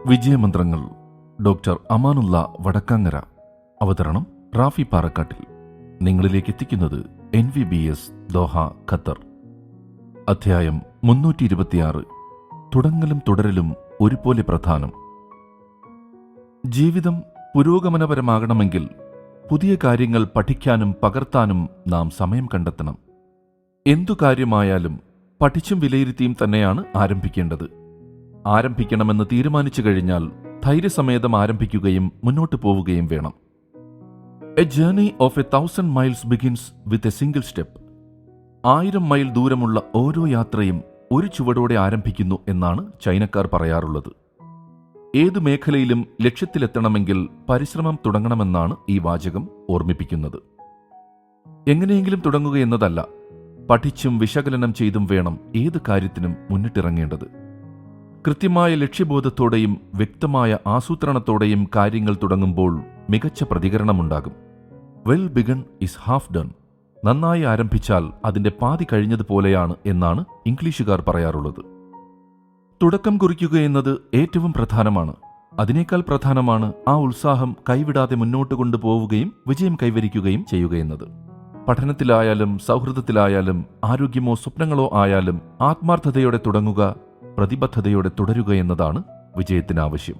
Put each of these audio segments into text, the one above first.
വിജയമന്ത്രങ്ങൾ doctor Amanullah Vadakkangara. അവതരണം റാഫി പാറക്കാട്ടിൽ. നിങ്ങളിലേക്ക് എത്തിക്കുന്നത് NVBS ദോഹ, ഖത്തർ. അധ്യായം 326. തുടങ്ങലും തുടരലും ഒരുപോലെ പ്രധാനം. ജീവിതം പുരോഗമനപരമാകണമെങ്കിൽ പുതിയ കാര്യങ്ങൾ പഠിക്കാനും പകർത്താനും നാം സമയം കണ്ടെത്തണം. എന്തു കാര്യമായാലും പഠിച്ചും വിലയിരുത്തിയും തന്നെയാണ് ആരംഭിക്കേണ്ടത്. ആരംഭിക്കണമെന്ന് തീരുമാനിച്ചു കഴിഞ്ഞാൽ ധൈര്യസമേതം ആരംഭിക്കുകയും മുന്നോട്ടു പോവുകയും വേണം. A journey of 1000 miles begins with a single step. 1000 mile ദൂരമുള്ള ഓരോ യാത്രയും ഒരു ചുവടോടെ ആരംഭിക്കുന്നു എന്നാണ് ചൈനക്കാർ പറയാറുള്ളത്. ഏതു മേഖലയിലും ലക്ഷ്യത്തിലെത്തണമെങ്കിൽ പരിശ്രമം തുടങ്ങണമെന്നാണ് ഈ വാചകം ഓർമ്മിപ്പിക്കുന്നത്. എങ്ങനെയെങ്കിലും തുടങ്ങുക എന്നതല്ല, പഠിച്ചും വിശകലനം ചെയ്തും വേണം ഏത് കാര്യത്തിനും മുന്നിട്ടിറങ്ങേണ്ടത്. കൃത്യമായ ലക്ഷ്യബോധത്തോടെയും വ്യക്തമായ ആസൂത്രണത്തോടെയും കാര്യങ്ങൾ തുടങ്ങുമ്പോൾ മികച്ച പ്രതികരണമുണ്ടാകും. Well begun is half done. നന്നായി ആരംഭിച്ചാൽ അതിന്റെ പാതി കഴിഞ്ഞതുപോലെയാണ് എന്നാണ് ഇംഗ്ലീഷുകാർ പറയാറുള്ളത്. തുടക്കം കുറിക്കുക എന്നത് ഏറ്റവും പ്രധാനമാണ്. അതിനേക്കാൾ പ്രധാനമാണ് ആ ഉത്സാഹം കൈവിടാതെ മുന്നോട്ട് കൊണ്ടുപോവുകയും വിജയം കൈവരിക്കുകയും ചെയ്യുക എന്നത്. പഠനത്തിലായാലും സൗഹൃദത്തിലായാലും ആരോഗ്യമോ സ്വപ്നങ്ങളോ ആയാലും ആത്മാർത്ഥതയോടെ തുടങ്ങുക, പ്രതിബദ്ധതയോടെ തുടരുക എന്നതാണ് വിജയത്തിനാവശ്യം.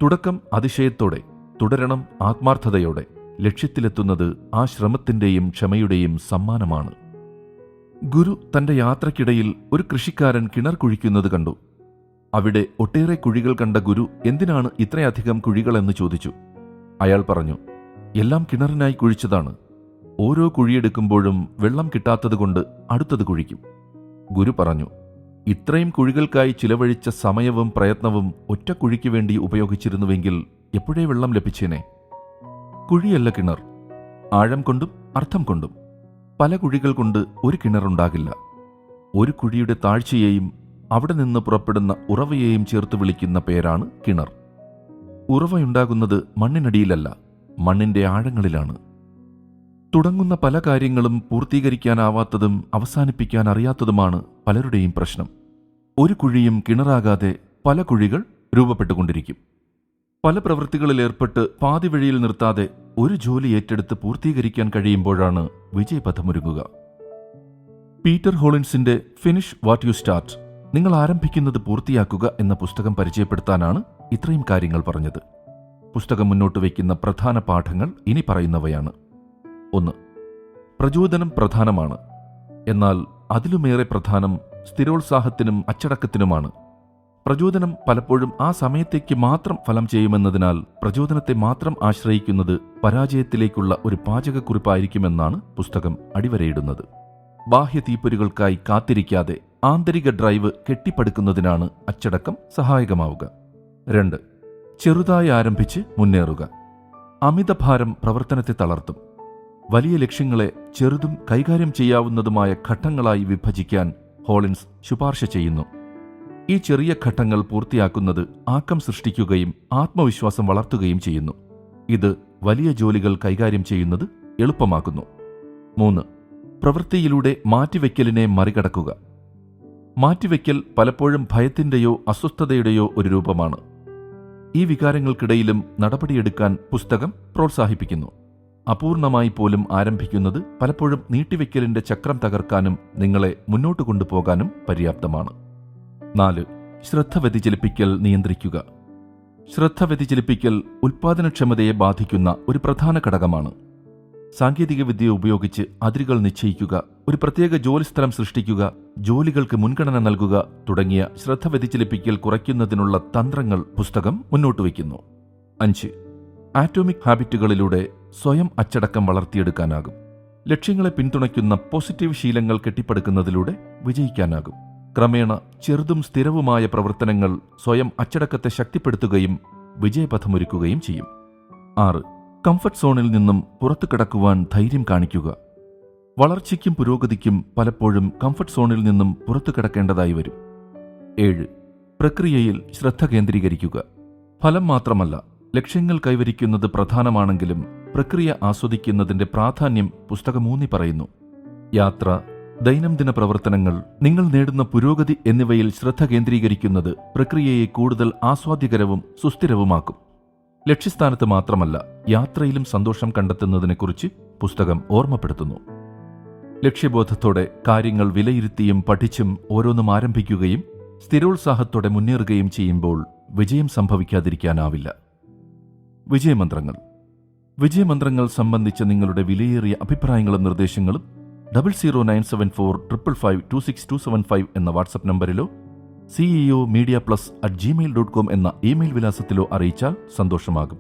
തുടക്കം അതിശയത്തോടെ, തുടരണം ആത്മാർത്ഥതയോടെ. ലക്ഷ്യത്തിലെത്തുന്നത് ആ ശ്രമത്തിന്റെയും ക്ഷമയുടെയും സമ്മാനമാണ്. ഗുരു തന്റെ യാത്രക്കിടയിൽ ഒരു കൃഷിക്കാരൻ കിണർ കുഴിക്കുന്നത് കണ്ടു. അവിടെ ഒട്ടേറെ കുഴികൾ കണ്ട ഗുരു എന്തിനാണ് ഇത്രയധികം കുഴികളെന്ന് ചോദിച്ചു. അയാൾ പറഞ്ഞു, എല്ലാം കിണറിനായി കുഴിച്ചതാണ്. ഓരോ കുഴിയെടുക്കുമ്പോഴും വെള്ളം കിട്ടാത്തതുകൊണ്ട് അടുത്തത് കുഴിക്കും. ഗുരു പറഞ്ഞു, ഇത്രയും കുഴികൾക്കായി ചിലവഴിച്ച സമയവും പ്രയത്നവും ഒറ്റ കുഴിക്ക് വേണ്ടി ഉപയോഗിച്ചിരുന്നുവെങ്കിൽ എപ്പോഴേ വെള്ളം ലഭിച്ചേനെ. കുഴിയല്ല കിണർ, ആഴം കൊണ്ടും അർത്ഥം കൊണ്ടും. പല കുഴികൾ കൊണ്ട് ഒരു കിണറുണ്ടാകില്ല. ഒരു കുഴിയുടെ താഴ്ചയെയും അവിടെ നിന്ന് പുറപ്പെടുന്ന ഉറവയെയും ചേർത്ത് വിളിക്കുന്ന പേരാണ് കിണർ. ഉറവയുണ്ടാകുന്നത് മണ്ണിനടിയിലല്ല, മണ്ണിന്റെ ആഴങ്ങളിലാണ്. തുടങ്ങുന്ന പല കാര്യങ്ങളും പൂർത്തീകരിക്കാനാവാത്തതും അവസാനിപ്പിക്കാൻ അറിയാത്തതുമാണ് പലരുടെയും പ്രശ്നം. ഒരു കുഴിയും കിണറാകാതെ പല കുഴികൾ രൂപപ്പെട്ടുകൊണ്ടിരിക്കും. പല പ്രവൃത്തികളിലേർപ്പെട്ട് പാതി വഴിയിൽ നിർത്താതെ ഒരു ജോലി ഏറ്റെടുത്ത് പൂർത്തീകരിക്കാൻ കഴിയുമ്പോഴാണ് വിജയപഥമൊരുങ്ങുക. പീറ്റർ ഹോളിൻസിന്റെ ഫിനിഷ് വാട്ട് യു സ്റ്റാർട്ട്, നിങ്ങൾ ആരംഭിക്കുന്നത് പൂർത്തിയാക്കുക എന്ന പുസ്തകം പരിചയപ്പെടുത്താനാണ് ഇത്രയും കാര്യങ്ങൾ പറഞ്ഞത്. പുസ്തകം മുന്നോട്ട് വയ്ക്കുന്ന പ്രധാന പാഠങ്ങൾ ഇനി പറയുന്നവയാണ്. 1. പ്രചോദനം പ്രധാനമാണ്. എന്നാൽ അതിലുമേറെ പ്രധാനം സ്ഥിരോത്സാഹത്തിനും അച്ചടക്കത്തിനുമാണ്. പ്രചോദനം പലപ്പോഴും ആ സമയത്തേക്ക് മാത്രം ഫലം ചെയ്യുമെന്നതിനാൽ പ്രചോദനത്തെ മാത്രം ആശ്രയിക്കുന്നത് പരാജയത്തിലേക്കുള്ള ഒരു പാചകക്കുറിപ്പായിരിക്കുമെന്നാണ് പുസ്തകം അടിവരയിടുന്നത്. ബാഹ്യ തീപ്പൊരികൾക്കായി കാത്തിരിക്കാതെ ആന്തരിക ഡ്രൈവ് കെട്ടിപ്പടുക്കുന്നതിനാണ് അച്ചടക്കം സഹായകമാവുക. 2. ചെറുതായി ആരംഭിച്ച് മുന്നേറുക. അമിതഭാരം പ്രവർത്തനത്തെ തളർത്തും. വലിയ ലക്ഷ്യങ്ങളെ ചെറുതും കൈകാര്യം ചെയ്യാവുന്നതുമായ ഘട്ടങ്ങളായി വിഭജിക്കാൻ ഹോളിൻസ് ശുപാർശ ചെയ്യുന്നു. ഈ ചെറിയ ഘട്ടങ്ങൾ പൂർത്തിയാക്കുന്നത് ആക്കം സൃഷ്ടിക്കുകയും ആത്മവിശ്വാസം വളർത്തുകയും ചെയ്യുന്നു. ഇത് വലിയ ജോലികൾ കൈകാര്യം ചെയ്യുന്നത് എളുപ്പമാക്കുന്നു. 3. പ്രവൃത്തിയിലൂടെ മാറ്റിവെക്കലിനെ മറികടക്കുക. മാറ്റിവെക്കൽ പലപ്പോഴും ഭയത്തിന്റെയോ അസ്വസ്ഥതയുടെയോ ഒരു രൂപമാണ്. ഈ വികാരങ്ങൾക്കിടയിലും നടപടിയെടുക്കാൻ പുസ്തകം പ്രോത്സാഹിപ്പിക്കുന്നു. അപൂർണമായി പോലും ആരംഭിക്കുന്നത് പലപ്പോഴും നീട്ടിവെക്കലിന്റെ ചക്രം തകർക്കാനും നിങ്ങളെ മുന്നോട്ട് കൊണ്ടുപോകാനും പര്യാപ്തമാണ്. 4. ശ്രദ്ധ വ്യതിചലിപ്പിക്കൽ നിയന്ത്രിക്കുക. ശ്രദ്ധ വ്യതിചലിപ്പിക്കൽ ഉൽപാദനക്ഷമതയെ ബാധിക്കുന്ന ഒരു പ്രധാന ഘടകമാണ്. സാങ്കേതികവിദ്യ ഉപയോഗിച്ച് അതിരുകൾ നിശ്ചയിക്കുക, ഒരു പ്രത്യേക ജോലിസ്ഥലം സൃഷ്ടിക്കുക, ജോലികൾക്ക് മുൻഗണന നൽകുക തുടങ്ങിയ ശ്രദ്ധ വ്യതിചലിപ്പിക്കൽ കുറയ്ക്കുന്നതിനുള്ള തന്ത്രങ്ങൾ പുസ്തകം മുന്നോട്ടുവയ്ക്കുന്നു. 5. ആറ്റോമിക് ഹാബിറ്റുകളിലൂടെ സ്വയം അച്ചടക്കം വളർത്തിയെടുക്കാനാകും. ലക്ഷ്യങ്ങളെ പിന്തുണയ്ക്കുന്ന പോസിറ്റീവ് ശീലങ്ങൾ കെട്ടിപ്പടുക്കുന്നതിലൂടെ വിജയിക്കാനാകും. ക്രമേണ ചെറുതും സ്ഥിരവുമായ പ്രവർത്തനങ്ങൾ സ്വയം അച്ചടക്കത്തെ ശക്തിപ്പെടുത്തുകയും വിജയപഥമൊരുക്കുകയും ചെയ്യും. 6. കംഫർട്ട് സോണിൽ നിന്നും പുറത്തു കിടക്കുവാൻ ധൈര്യം കാണിക്കുക. വളർച്ചയ്ക്കും പുരോഗതിക്കും പലപ്പോഴും കംഫർട്ട് സോണിൽ നിന്നും പുറത്തു കിടക്കേണ്ടതായി വരും. 7. പ്രക്രിയയിൽ ശ്രദ്ധ കേന്ദ്രീകരിക്കുക. ഫലം മാത്രമല്ല, ലക്ഷ്യങ്ങൾ കൈവരിക്കുന്നത് പ്രധാനമാണെങ്കിലും പ്രക്രിയ ആസ്വദിക്കുന്നതിന്റെ പ്രാധാന്യം പുസ്തകം ഊന്നി പറയുന്നു. യാത്ര ദൈനംദിന പ്രവർത്തനങ്ങൾ, നിങ്ങൾ നേടുന്ന പുരോഗതി എന്നിവയിൽ ശ്രദ്ധ കേന്ദ്രീകരിക്കുന്നത് പ്രക്രിയയെ കൂടുതൽ ആസ്വാദ്യകരവും സുസ്ഥിരവുമാക്കും. ലക്ഷ്യസ്ഥാനത്ത് മാത്രമല്ല, യാത്രയിലും സന്തോഷം കണ്ടെത്തുന്നതിനെക്കുറിച്ച് പുസ്തകം ഓർമ്മപ്പെടുത്തുന്നു. ലക്ഷ്യബോധത്തോടെ കാര്യങ്ങൾ വിലയിരുത്തിയും പഠിച്ചും ഓരോന്നും ആരംഭിക്കുകയും സ്ഥിരോത്സാഹത്തോടെ മുന്നേറുകയും ചെയ്യുമ്പോൾ വിജയം സംഭവിക്കാതിരിക്കാനാവില്ല. വിജയമന്ത്രങ്ങൾ. വിജയമന്ത്രങ്ങൾ സംബന്ധിച്ച നിങ്ങളുടെ വിലയേറിയ അഭിപ്രായങ്ങളും നിർദ്ദേശങ്ങളും 0097455526275 എന്ന വാട്സപ്പ് നമ്പറിലോ ceomedia+@gmail.com എന്ന ഇമെയിൽ വിലാസത്തിലോ അറിയിച്ചാൽ സന്തോഷമാകും.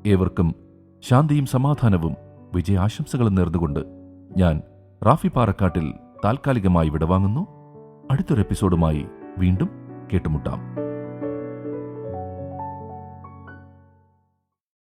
ഏവർക്കും ശാന്തിയും സമാധാനവും വിജയാശംസകളും നേർന്നുകൊണ്ട് ഞാൻ റാഫി പാറക്കാട്ടിൽ താൽക്കാലികമായി വിടവാങ്ങുന്നു. അടുത്തൊരു എപ്പിസോഡുമായി വീണ്ടും കേട്ടുമുട്ടാം.